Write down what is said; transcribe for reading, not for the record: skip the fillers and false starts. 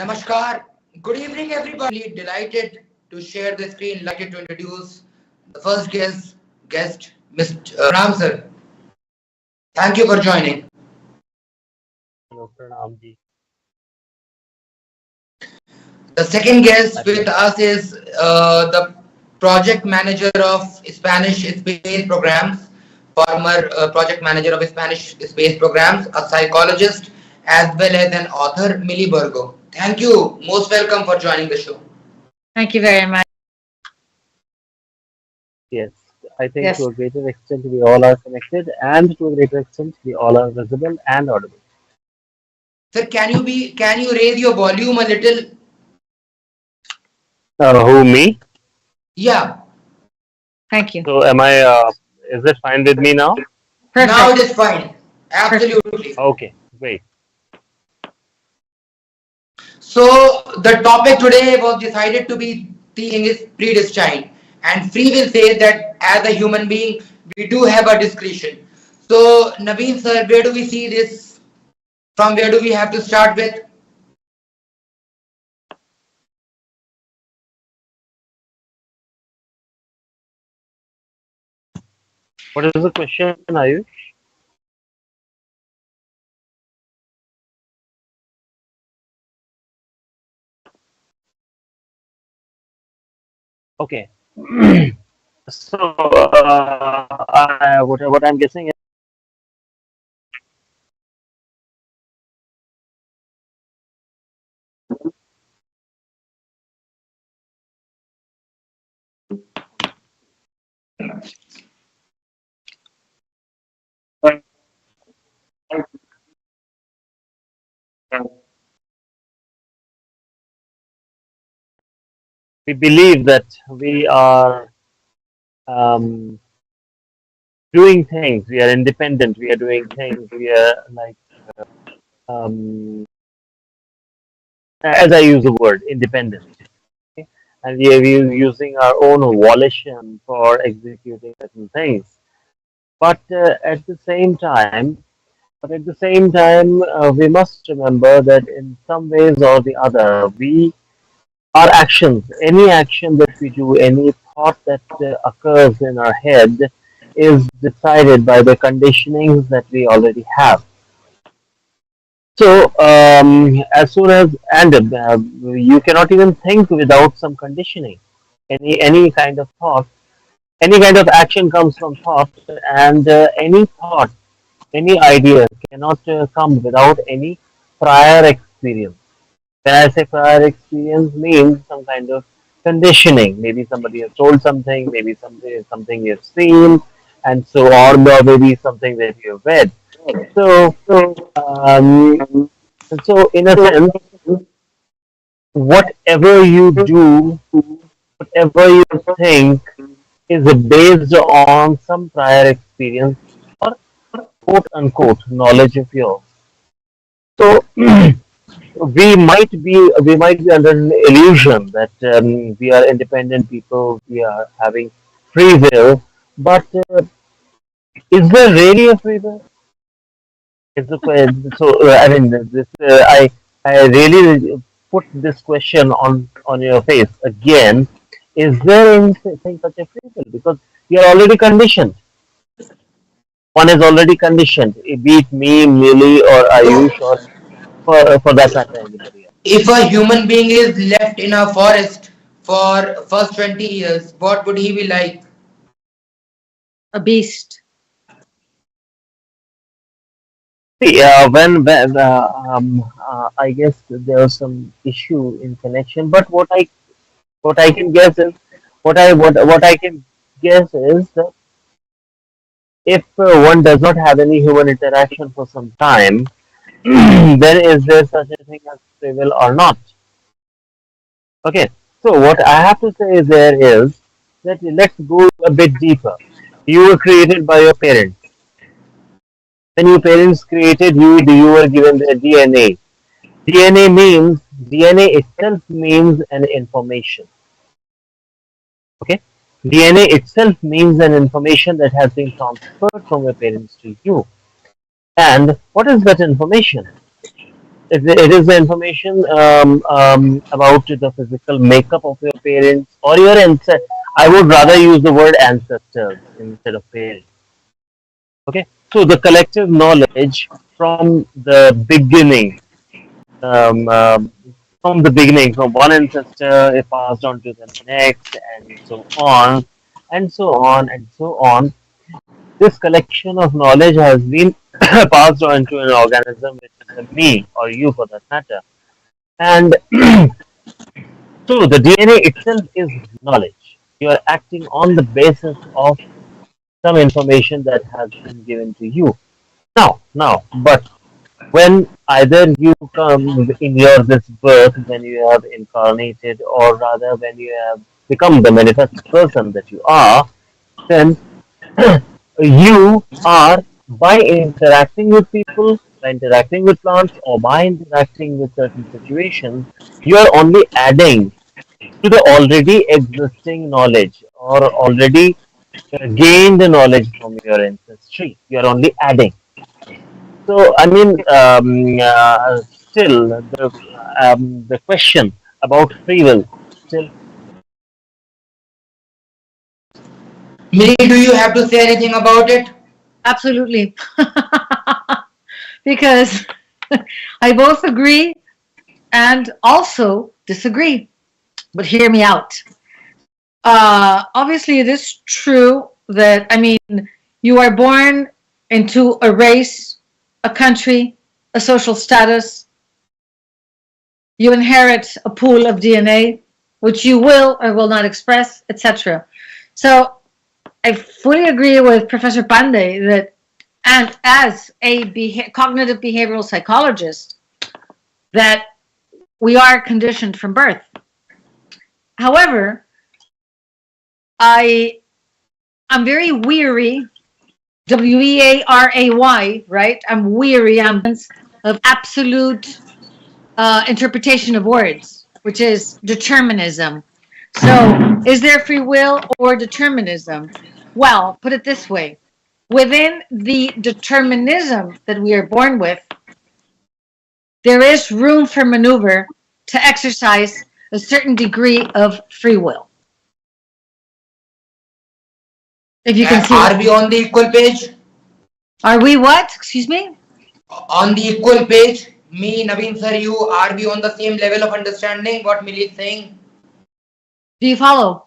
Namaskar. Good evening, everybody. Delighted to share the screen. Delighted to introduce the first guest, Mr. Ram sir. Thank you for joining. Hello, Pranam ji. The second guest Happy. with us is the project manager of Spanish space programs, former project manager of Spanish space programs, a psychologist, as well as an author, Milibuergo. Thank you. Most welcome for joining the show. Thank you very much. Yes, I think to Yes. a greater extent we all are connected, and to a greater extent we all are visible and audible. Sir, can you raise your volume a little? Who me? Yeah, Thank you. So am I? Is it fine with me now? now it Perfect. is fine. Perfect. Absolutely. Okay, great. So the topic today was decided to be thing is predestined, and free will says that as a human being we do have a discretion. So Naveen sir, where do we see this? From where do we have to start with? What is the question, Ayush? Okay. So what I'm guessing is we believe that we are um, doing things. We are independent. We are doing things. We are like um, as I use the word independent, okay? And we are using our own volition for executing certain things. But at the same time, we must remember that in some ways or the other, our actions, any action that we do, any thought that occurs in our head, is decided by the conditionings that we already have. So, as soon as you cannot even think without some conditioning. Any kind of thought, any kind of action comes from thought, and any thought, any idea cannot come without any prior experience. When I say prior experience, means some kind of conditioning. Maybe somebody has told something, maybe something you've seen, and so on, or maybe something that you've read. So, um, so in a sense, whatever you do, whatever you think, is based on some prior experience or quote unquote knowledge of yours. So we might be under an illusion that we are independent people, we are having free will, but is there really a free will? It's a so I mean this I really put this question on your face again. Is there anything such a free will? Because we are already conditioned. One is already conditioned, be it me, Lily, or So Ayush, or for that matter anybody else. if a human being is left in a forest for first 20 years, what would he be like? A beast. See, I guess there was some issue in connection, but what I can guess is what I can guess is that if one does not have any human interaction for some time, then is there such a thing as free will or not? Okay, so what I have to say there is that let's go a bit deeper. You were created by your parents. When your parents created you, you were given the DNA. DNA itself means an information. Okay, DNA itself means an information that has been transferred from your parents to you. And what is that information? It is the information about the physical makeup of your parents or your ancestors. I would rather use the word ancestors instead of parents. Okay, so the collective knowledge from the beginning, um, um, from one ancestor, it passed on to the next, and so on, and so on, and so on. This collection of knowledge has been passed on to an organism, which is a me or you for that matter. And so the DNA itself is knowledge. You are acting on the basis of some information that has been given to you. But when either you come in your this birth, when you have incarnated, or rather when you have become the manifest person that you are, then you are, by interacting with people, by interacting with plants, or by interacting with certain situations, you are only adding to the already existing knowledge or already gained knowledge from your ancestry. You are only adding. So, I mean, still the question about free will still. Miri, do you have to say anything about it? Absolutely. Because I both agree and also disagree. But hear me out. Obviously, it is true that, I mean, you are born into a race, a country, a social status. You inherit a pool of DNA, which you will or will not express, etc. So I fully agree with Professor Pandey that, and as a cognitive behavioral psychologist, that we are conditioned from birth. However, I'm very weary, weary, right? I'm weary of absolute interpretation of words, which is determinism. So, is there free will or determinism? Well, put it this way. Within the determinism that we are born with, there is room for maneuver to exercise a certain degree of free will. If you can see. Are we on the equal page? Are we what? Excuse me? On the equal page, me, Naveen sir, you, are we on the same level of understanding what Mili is saying? Do you follow?